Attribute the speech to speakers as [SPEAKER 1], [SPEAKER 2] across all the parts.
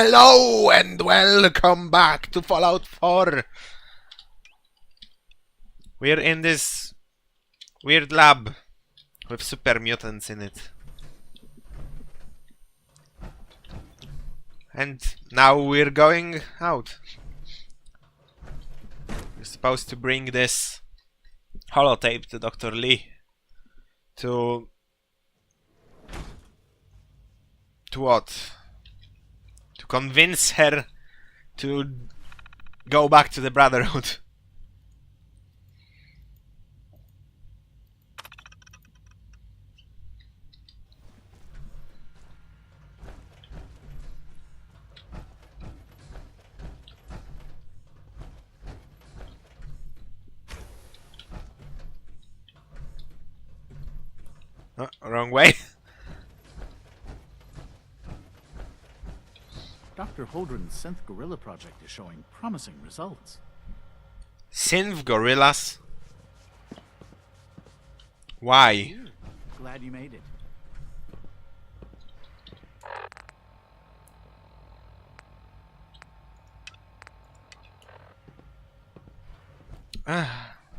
[SPEAKER 1] Hello and welcome back to Fallout 4. We're in this weird lab with super mutants in it. And now we're going out. We're supposed to bring this holotape to Dr. Lee to what? To convince her to go back to the Brotherhood. Oh, wrong way.
[SPEAKER 2] Dr. Holdren's Synth Gorilla project is showing promising results.
[SPEAKER 1] Synth gorillas? Why?
[SPEAKER 2] Glad you made it.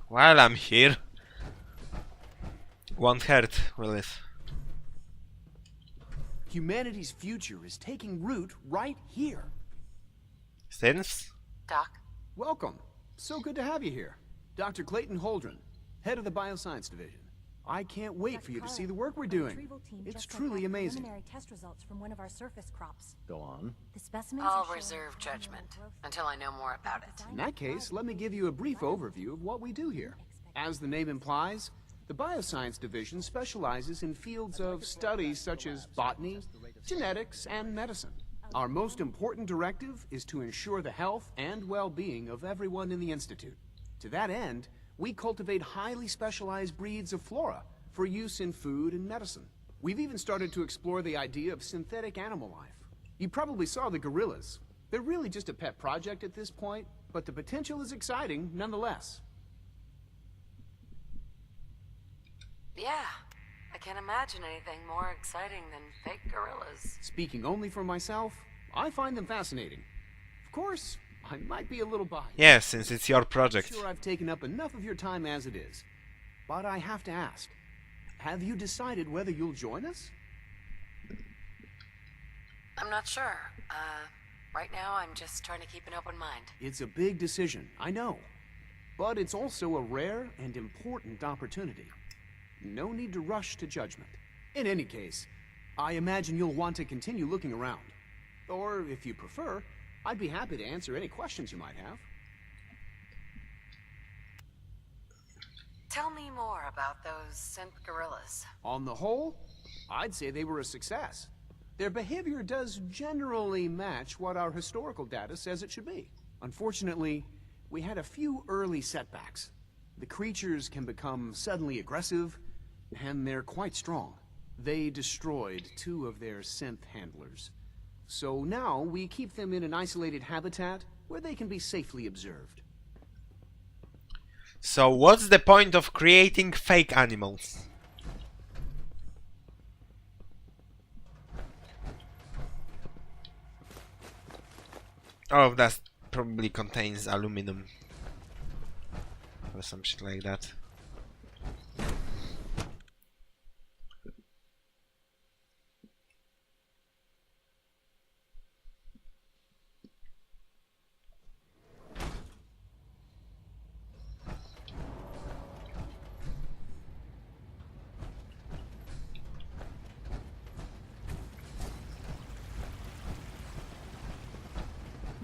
[SPEAKER 1] While I'm here, won't hurt, will it?
[SPEAKER 3] Humanity's future is taking root right here.
[SPEAKER 1] Synths?
[SPEAKER 4] Doc?
[SPEAKER 3] Welcome. So good to have you here. Dr. Clayton Holdren, head of the Bioscience Division. I can't wait for you to see the work we're doing. It's truly amazing.
[SPEAKER 5] Test results from one of our surface crops.
[SPEAKER 2] Go on.
[SPEAKER 5] The specimens
[SPEAKER 4] I'll
[SPEAKER 5] are showing
[SPEAKER 4] reserve
[SPEAKER 5] abnormal
[SPEAKER 4] judgment
[SPEAKER 5] growth
[SPEAKER 4] until I know more about it.
[SPEAKER 3] In that case, let me give you a brief overview of what we do here. As the name implies, the Bioscience Division specializes in fields of studies such as botany, genetics, and medicine. Our most important directive is to ensure the health and well-being of everyone in the Institute. To that end, we cultivate highly specialized breeds of flora for use in food and medicine. We've even started to explore the idea of synthetic animal life. You probably saw the gorillas. They're really just a pet project at this point, but the potential is exciting nonetheless.
[SPEAKER 4] Yeah, I can't imagine anything more exciting than fake gorillas.
[SPEAKER 3] Speaking only for myself, I find them fascinating. Of course, I might be a little biased.
[SPEAKER 1] Yeah, since it's your project.
[SPEAKER 3] Sure, I've taken up enough of your time as it is. But I have to ask, have you decided whether you'll join us?
[SPEAKER 4] I'm not sure. Right now I'm just trying to keep an open mind.
[SPEAKER 3] It's a big decision, I know. But it's also a rare and important opportunity. No need to rush to judgment. In any case, I imagine you'll want to continue looking around. Or, if you prefer, I'd be happy to answer any questions you might have.
[SPEAKER 4] Tell me more about those synth gorillas.
[SPEAKER 3] On the whole, I'd say they were a success. Their behavior does generally match what our historical data says it should be. Unfortunately, we had a few early setbacks. The creatures can become suddenly aggressive, and they're quite strong. They destroyed 2 of their synth handlers. So now we keep them in an isolated habitat where they can be safely observed.
[SPEAKER 1] So what's the point of creating fake animals? Oh, that probably contains aluminum. Or some shit like that.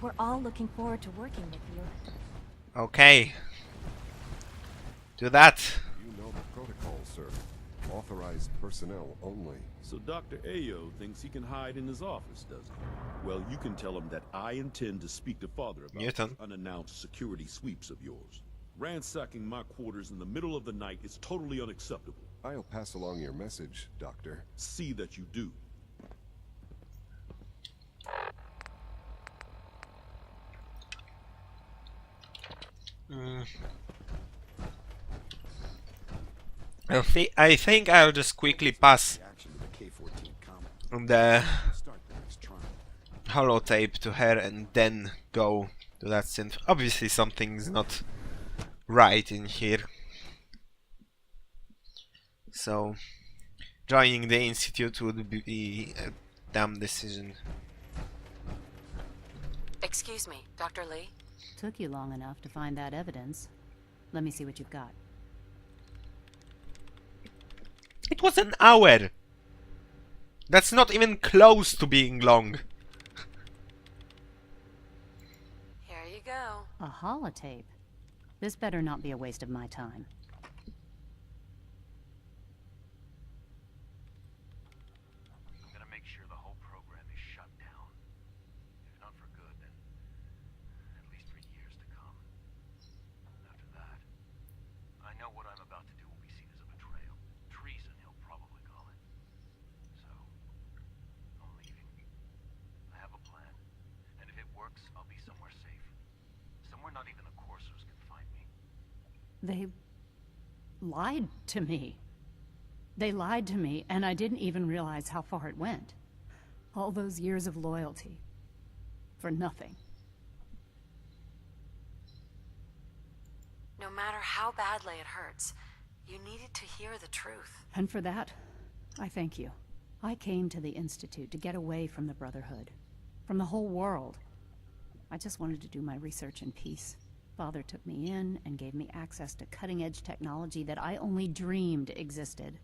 [SPEAKER 5] We're all looking forward to working with you.
[SPEAKER 1] Okay. Do that.
[SPEAKER 6] You know the protocol, sir. Authorized personnel only.
[SPEAKER 7] So Dr. Ayo thinks he can hide in his office, does he? Well, you can tell him that I intend to speak to Father about
[SPEAKER 1] Newton.
[SPEAKER 7] these unannounced security sweeps of yours. Ransacking my quarters in the middle of the night is totally unacceptable.
[SPEAKER 6] I'll pass along your message, Doctor.
[SPEAKER 7] See that you do.
[SPEAKER 1] I think I'll just quickly pass
[SPEAKER 6] Action to the K-14 combat.
[SPEAKER 1] the
[SPEAKER 6] Start the next trial.
[SPEAKER 1] holotape to her and then go to that synth. Obviously something's not right in here. So joining the institute would be a dumb decision.
[SPEAKER 4] Excuse me, Dr. Lee?
[SPEAKER 8] Took you long enough to find that evidence. Let me see what you've got.
[SPEAKER 1] It was an hour! That's not even close to being long.
[SPEAKER 4] Here you go.
[SPEAKER 8] A holotape? This better not be a waste of my time.
[SPEAKER 9] I'm gonna make sure the whole program is shut down. If not for good, then at least for years to come. After that, I know what I'm about to do will be seen as a betrayal. Treason, he'll probably call it. So, I'm leaving. I have a plan. And if it works, I'll be somewhere safe. Somewhere not even the coursers can find me.
[SPEAKER 8] They lied to me. They lied to me, and I didn't even realize how far it went. All those years of loyalty. For nothing.
[SPEAKER 4] No matter how badly it hurts, you needed to hear the truth.
[SPEAKER 8] And for that, I thank you. I came to the Institute to get away from the Brotherhood. From the whole world. I just wanted to do my research in peace. Father took me in and gave me access to cutting-edge technology that I only dreamed existed.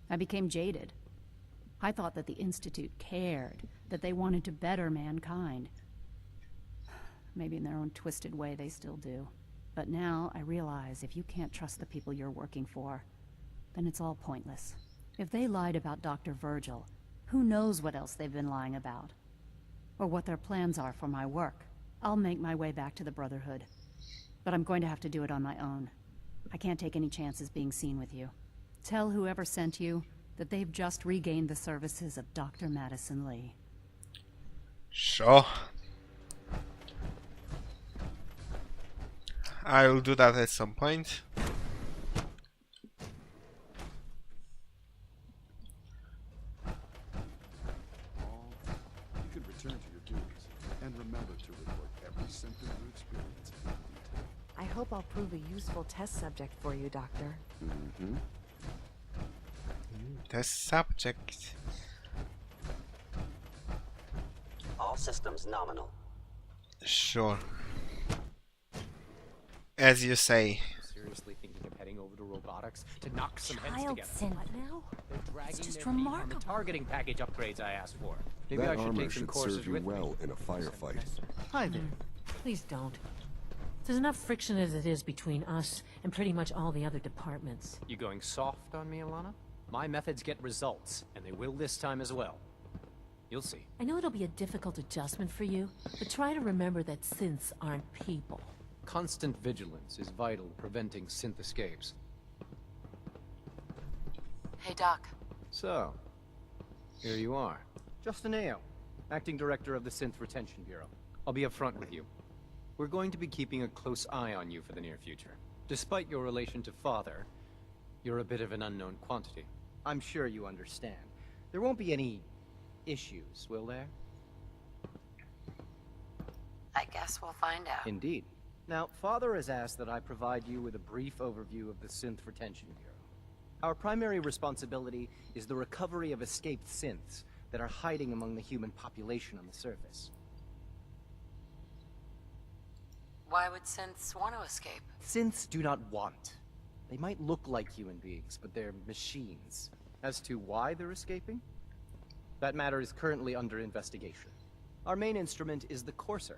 [SPEAKER 8] I became jaded. I thought that the Institute cared, that they wanted to better mankind. Maybe in their own twisted way they still do. But now I realize if you can't trust the people you're working for, then it's all pointless. If they lied about Dr. Virgil, who knows what else they've been lying about? Or what their plans are for my work. I'll make my way back to the Brotherhood. But I'm going to have to do it on my own. I can't take any chances being seen with you. Tell whoever sent you that they've just regained the services of Dr. Madison Lee.
[SPEAKER 1] Sure. I'll do that at some point.
[SPEAKER 6] You could return to your duties and remember to report every symptom you experience in detail.
[SPEAKER 10] I hope I'll prove a useful test subject for you, Doctor.
[SPEAKER 1] Test subject.
[SPEAKER 11] All systems nominal.
[SPEAKER 1] Sure. As you say.
[SPEAKER 12] Seriously thinking of heading over to robotics to knock some heads
[SPEAKER 5] Child
[SPEAKER 12] together.
[SPEAKER 5] synth now?
[SPEAKER 12] They're dragging
[SPEAKER 5] It's just
[SPEAKER 12] their feet on
[SPEAKER 5] remarkable.
[SPEAKER 12] the targeting package upgrades I asked for. Maybe
[SPEAKER 6] That
[SPEAKER 12] I should
[SPEAKER 6] armor
[SPEAKER 12] take some
[SPEAKER 6] should
[SPEAKER 12] courses
[SPEAKER 6] serve you
[SPEAKER 12] with
[SPEAKER 6] well
[SPEAKER 12] me.
[SPEAKER 6] in a firefight.
[SPEAKER 2] Hi there.
[SPEAKER 13] Please don't. There's enough friction as it is between us and pretty much all the other departments.
[SPEAKER 12] You going soft on me, Alana? My methods get results, and they will this time as well. You'll see.
[SPEAKER 13] I know it'll be a difficult adjustment for you, but try to remember that synths aren't people.
[SPEAKER 12] Constant vigilance is vital to preventing synth escapes.
[SPEAKER 4] Hey, Doc.
[SPEAKER 12] So, here you are. Justin Ayo, Acting Director of the Synth Retention Bureau. I'll be upfront with you. We're going to be keeping a close eye on you for the near future. Despite your relation to Father, you're a bit of an unknown quantity.
[SPEAKER 14] I'm sure you understand. There won't be any issues, will there?
[SPEAKER 4] I guess we'll find out.
[SPEAKER 14] Indeed. Now, Father has asked that I provide you with a brief overview of the Synth Retention Bureau. Our primary responsibility is the recovery of escaped synths that are hiding among the human population on the surface.
[SPEAKER 4] Why would synths want to escape?
[SPEAKER 14] Synths do not want. They might look like human beings, but they're machines. As to why they're escaping? That matter is currently under investigation. Our main instrument is the Courser,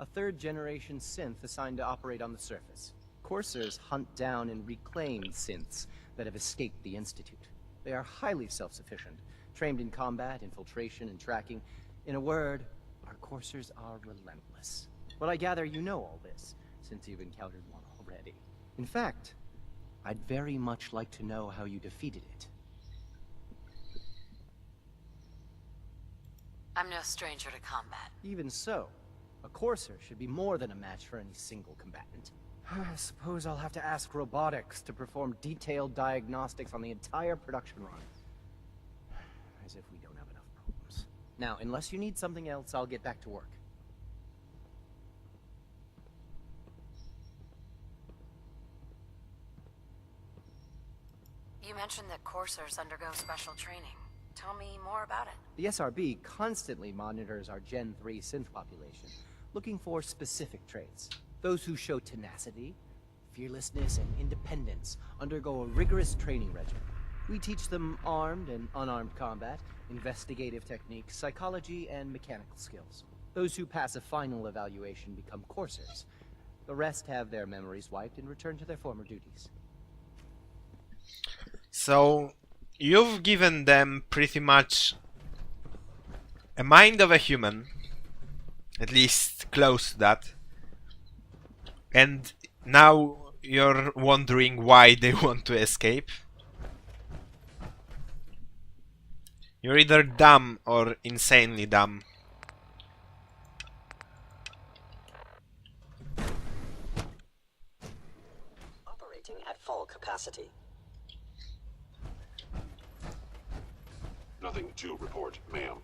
[SPEAKER 14] a third-generation synth assigned to operate on the surface. Coursers hunt down and reclaim synths that have escaped the Institute. They are highly self-sufficient, trained in combat, infiltration, and tracking. In a word, our Coursers are relentless. But I gather you know all this, since you've encountered one already. In fact, I'd very much like to know how you defeated it.
[SPEAKER 4] I'm no stranger to combat.
[SPEAKER 14] Even so, a Courser should be more than a match for any single combatant. I suppose I'll have to ask robotics to perform detailed diagnostics on the entire production run. As if we don't have enough problems. Now, unless you need something else, I'll get back to work.
[SPEAKER 4] You mentioned that coursers undergo special training. Tell me more about it.
[SPEAKER 14] The SRB constantly monitors our Gen 3 synth population, looking for specific traits. Those who show tenacity, fearlessness, and independence undergo a rigorous training regimen. We teach them armed and unarmed combat, investigative techniques, psychology, and mechanical skills. Those who pass a final evaluation become coursers. The rest have their memories wiped and return to their former duties.
[SPEAKER 1] So, you've given them pretty much a mind of a human, at least close to that, and now you're wondering why they want to escape. You're either dumb or insanely dumb.
[SPEAKER 11] Operating at full capacity.
[SPEAKER 6] Nothing to report, ma'am.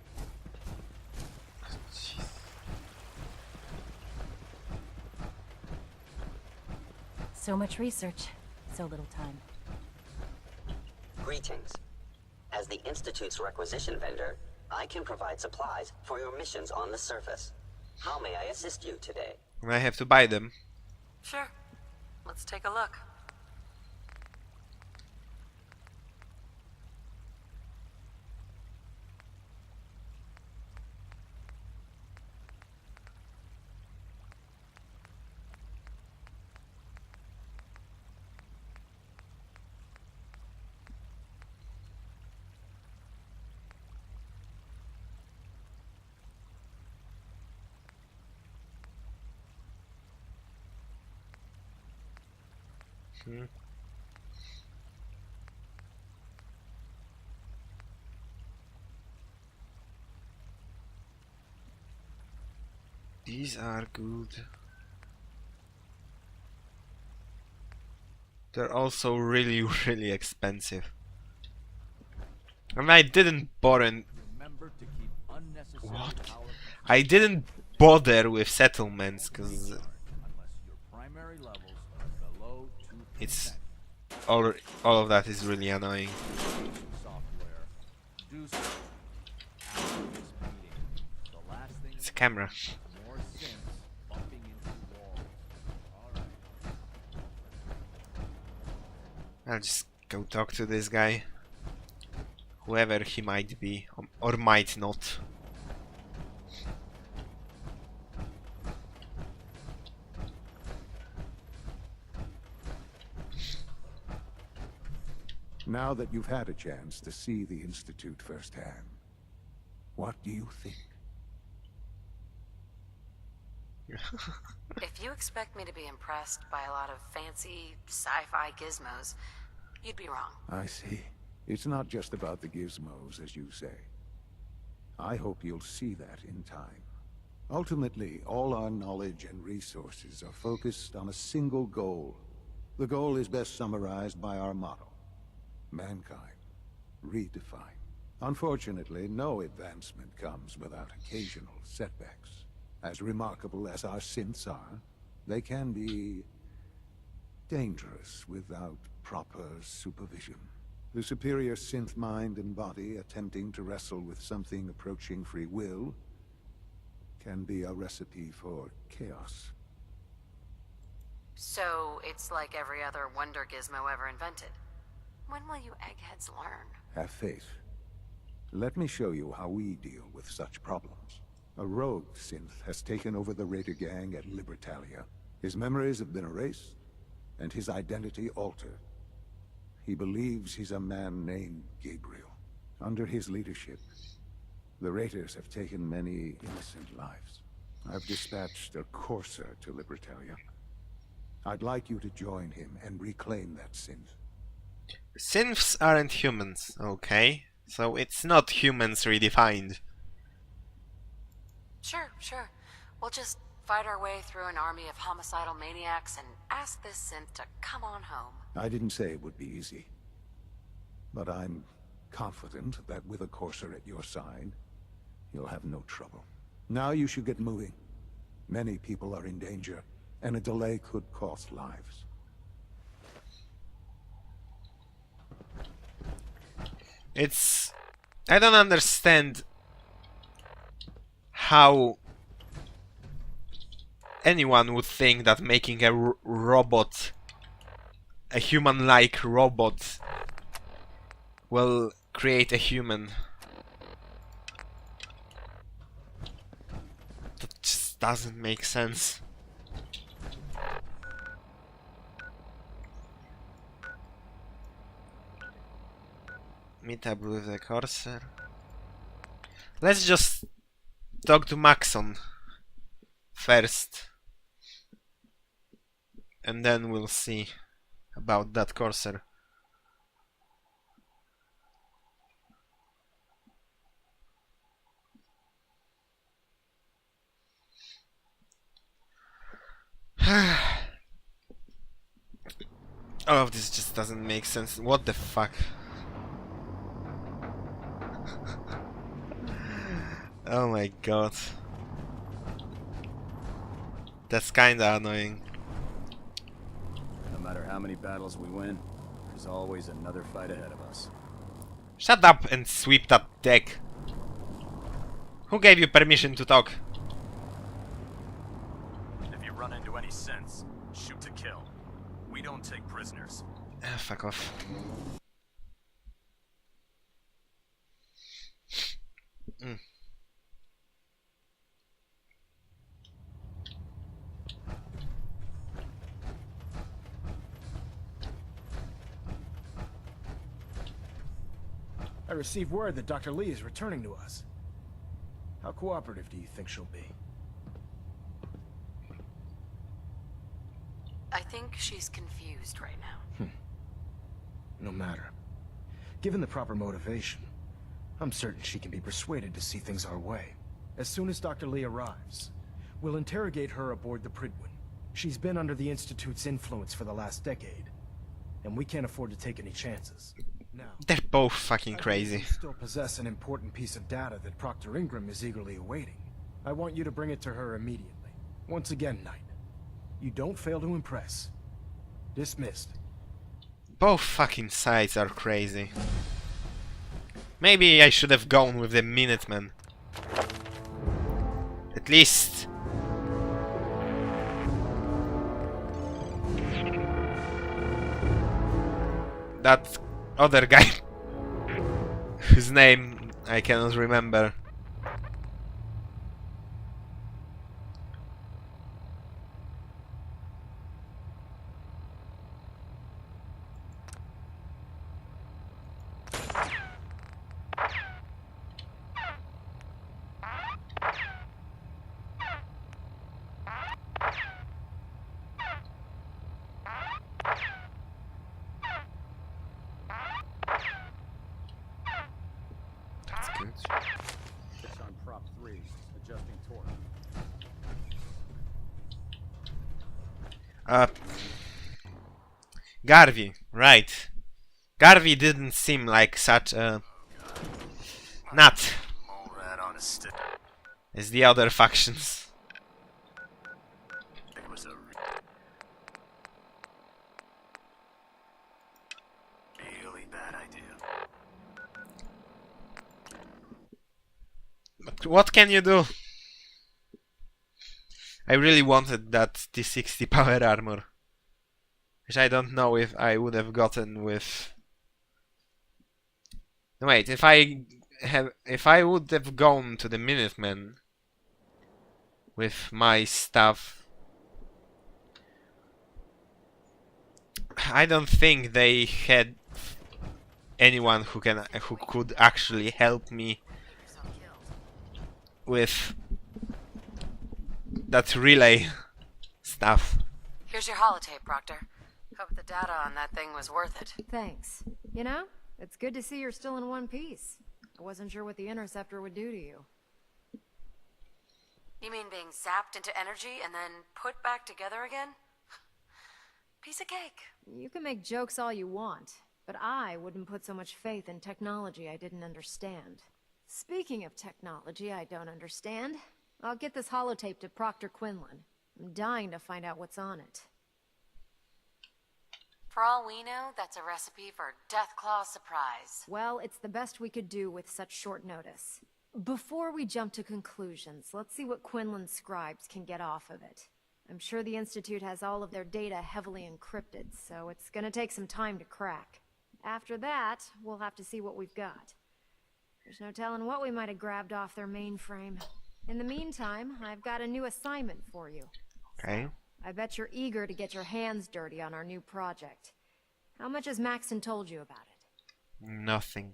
[SPEAKER 5] So much research, so little time.
[SPEAKER 11] Greetings. As the Institute's requisition vendor, I can provide supplies for your missions on the surface. How may I assist you today?
[SPEAKER 1] I have to buy them.
[SPEAKER 4] Sure. Let's take a look.
[SPEAKER 1] These are good. They're also really, really expensive. And I didn't bother. What? I didn't bother with settlements because it's all of that is really annoying. It's a camera. I'll just go talk to this guy, whoever he might be, or might not.
[SPEAKER 6] Now that you've had a chance to see the Institute firsthand, what do you think?
[SPEAKER 4] If you expect me to be impressed by a lot of fancy sci-fi gizmos, you'd be wrong.
[SPEAKER 6] I see. It's not just about the gizmos, as you say. I hope you'll see that in time. Ultimately, all our knowledge and resources are focused on a single goal. The goal is best summarized by our motto: mankind, redefined. Unfortunately, no advancement comes without occasional setbacks. As remarkable as our synths are, they can be dangerous without proper supervision. The superior synth mind and body attempting to wrestle with something approaching free will can be a recipe for chaos.
[SPEAKER 4] So, it's like every other wonder gizmo ever invented. When will you eggheads learn?
[SPEAKER 6] Have faith. Let me show you how we deal with such problems. A rogue synth has taken over the Raider gang at Libertalia. His memories have been erased, and his identity altered. He believes he's a man named Gabriel. Under his leadership, the Raiders have taken many innocent lives. I've dispatched a courser to Libertalia. I'd like you to join him and reclaim that synth.
[SPEAKER 1] Synths aren't humans, okay? So it's not humans redefined.
[SPEAKER 4] Sure. We'll just fight our way through an army of homicidal maniacs and ask this synth to come on home.
[SPEAKER 6] I didn't say it would be easy. But I'm confident that with a courser at your side, you'll have no trouble. Now you should get moving. Many people are in danger, and a delay could cost lives.
[SPEAKER 1] I don't understand how anyone would think that making a robot, a human-like robot, will create a human. That just doesn't make sense. Meet up with the Corsair. Let's just talk to Maxon first, and then we'll see about that Corsair. All of this just doesn't make sense. What the fuck? Oh my god. That's kinda annoying.
[SPEAKER 15] No matter how many battles we win, there's always another fight ahead of us.
[SPEAKER 1] Shut up and sweep that deck. Who gave you permission to talk?
[SPEAKER 15] If you run into any sense, shoot to kill. We don't take prisoners.
[SPEAKER 1] Ah, fuck off.
[SPEAKER 16] I received word that Dr. Lee is returning to us. How cooperative do you think she'll be?
[SPEAKER 4] I think she's confused right now.
[SPEAKER 16] No matter. Given the proper motivation, I'm certain she can be persuaded to see things our way. As soon as Dr. Lee arrives, we'll interrogate her aboard the Prydwen. She's been under the Institute's influence for the last decade, and we can't afford to take any chances. Now,
[SPEAKER 1] they're both fucking crazy.
[SPEAKER 16] You still possess an important piece of data that Proctor Ingram is eagerly awaiting. I want you to bring it to her immediately. Once again, Knight, you don't fail to impress. Dismissed.
[SPEAKER 1] Both fucking sides are crazy. Maybe I should have gone with the Minutemen. At least... that other guy, whose name I cannot remember.
[SPEAKER 15] It's on prop 3, adjusting torque.
[SPEAKER 1] Garvey, right. Garvey didn't seem like such a nut as the other factions.
[SPEAKER 15] It was a really bad idea.
[SPEAKER 1] But what can you do? I really wanted that T60 power armor, which I don't know if I would have gotten with... Wait, if I would have gone to the Minutemen with my stuff, I don't think they had anyone who could actually help me with that relay stuff.
[SPEAKER 4] Here's your holotape, Proctor. Hope the data on that thing was worth it.
[SPEAKER 10] Thanks. You know, it's good to see you're still in one piece. I wasn't sure what the Interceptor would do to you.
[SPEAKER 4] You mean being zapped into energy and then put back together again? Piece of cake.
[SPEAKER 10] You can make jokes all you want, but I wouldn't put so much faith in technology I didn't understand. Speaking of technology I don't understand, I'll get this holotape to Proctor Quinlan. I'm dying to find out what's on it.
[SPEAKER 4] For all we know, that's a recipe for Deathclaw surprise.
[SPEAKER 10] Well, it's the best we could do with such short notice. Before we jump to conclusions, let's see what Quinlan's scribes can get off of it. I'm sure the Institute has all of their data heavily encrypted, so it's gonna take some time to crack. After that, we'll have to see what we've got. There's no telling what we might have grabbed off their mainframe. In the meantime, I've got a new assignment for you.
[SPEAKER 1] Okay.
[SPEAKER 10] I bet you're eager to get your hands dirty on our new project. How much has Maxon told you about it?
[SPEAKER 1] Nothing.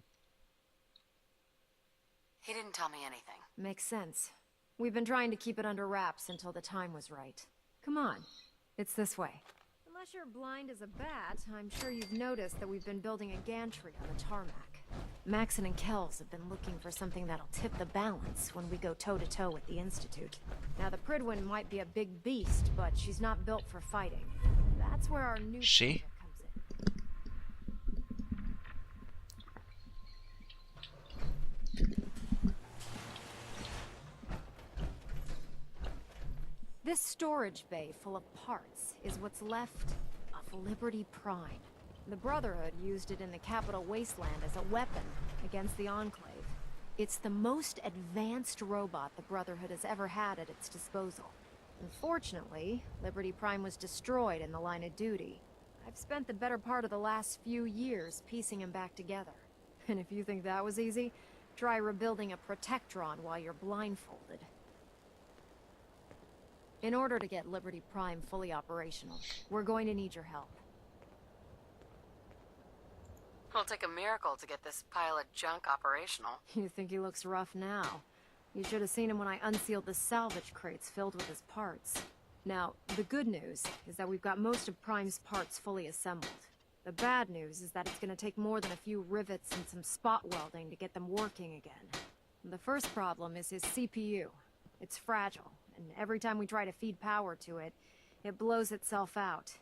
[SPEAKER 4] He didn't tell me anything.
[SPEAKER 10] Makes sense. We've been trying to keep it under wraps until the time was right. Come on. It's this way. Unless you're blind as a bat, I'm sure you've noticed that we've been building a gantry on the tarmac. Maxon and Kells have been looking for something that'll tip the balance when we go toe-to-toe with the Institute. Now, the Prydwen might be a big beast, but she's not built for fighting. That's where our new
[SPEAKER 1] She?
[SPEAKER 10] comes in. This storage bay full of parts is what's left of Liberty Prime. The Brotherhood used it in the Capital Wasteland as a weapon against the Enclave. It's the most advanced robot the Brotherhood has ever had at its disposal. Unfortunately, Liberty Prime was destroyed in the line of duty. I've spent the better part of the last few years piecing him back together. And if you think that was easy, try rebuilding a Protectron while you're blindfolded. In order to get Liberty Prime fully operational, we're going to need your help.
[SPEAKER 4] It'll take a miracle to get this pile of junk operational.
[SPEAKER 10] You think he looks rough now? You should have seen him when I unsealed the salvage crates filled with his parts. Now, the good news is that we've got most of Prime's parts fully assembled. The bad news is that it's gonna take more than a few rivets and some spot welding to get them working again. The first problem is his CPU. It's fragile, and every time we try to feed power to it, it blows itself out.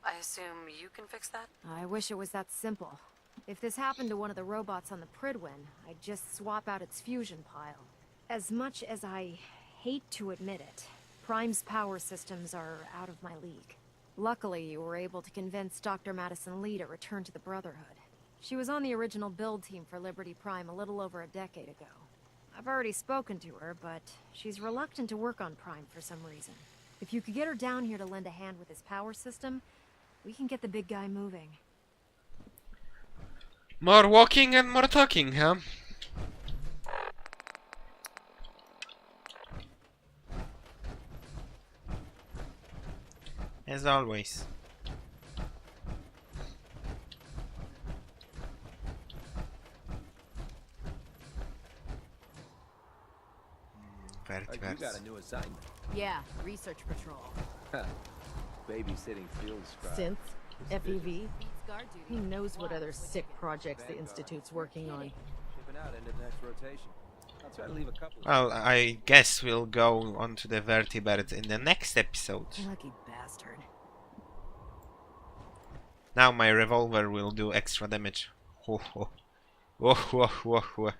[SPEAKER 4] I assume you can fix that?
[SPEAKER 10] I wish it was that simple. If this happened to one of the robots on the Prydwen, I'd just swap out its fusion pile. As much as I hate to admit it, Prime's power systems are out of my league. Luckily, you were able to convince Dr. Madison Lee to return to the Brotherhood. She was on the original build team for Liberty Prime a little over a decade ago. I've already spoken to her, but she's reluctant to work on Prime for some reason. If you could get her down here to lend a hand with his power system, we can get the big guy moving.
[SPEAKER 1] More walking and more talking, huh? As always.
[SPEAKER 17] You got a new assignment.
[SPEAKER 18] Yeah, research patrol.
[SPEAKER 17] Babysitting field scribe.
[SPEAKER 18] Synth, FEV. Who knows what other sick projects the Institute's working on.
[SPEAKER 17] Shipping out into the next rotation. I'll try to leave a couple.
[SPEAKER 1] Well, I guess we'll go on to the vertebrate in the next episode.
[SPEAKER 18] Lucky bastard.
[SPEAKER 1] Now my revolver will do extra damage. Ho ho. Oh, ho, ho, ho.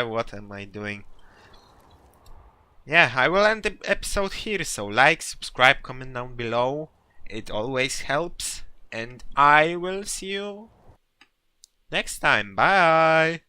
[SPEAKER 1] What am I doing? Yeah, I will end the episode here, so like, subscribe, comment down below. It always helps. And I will see you next time. Bye!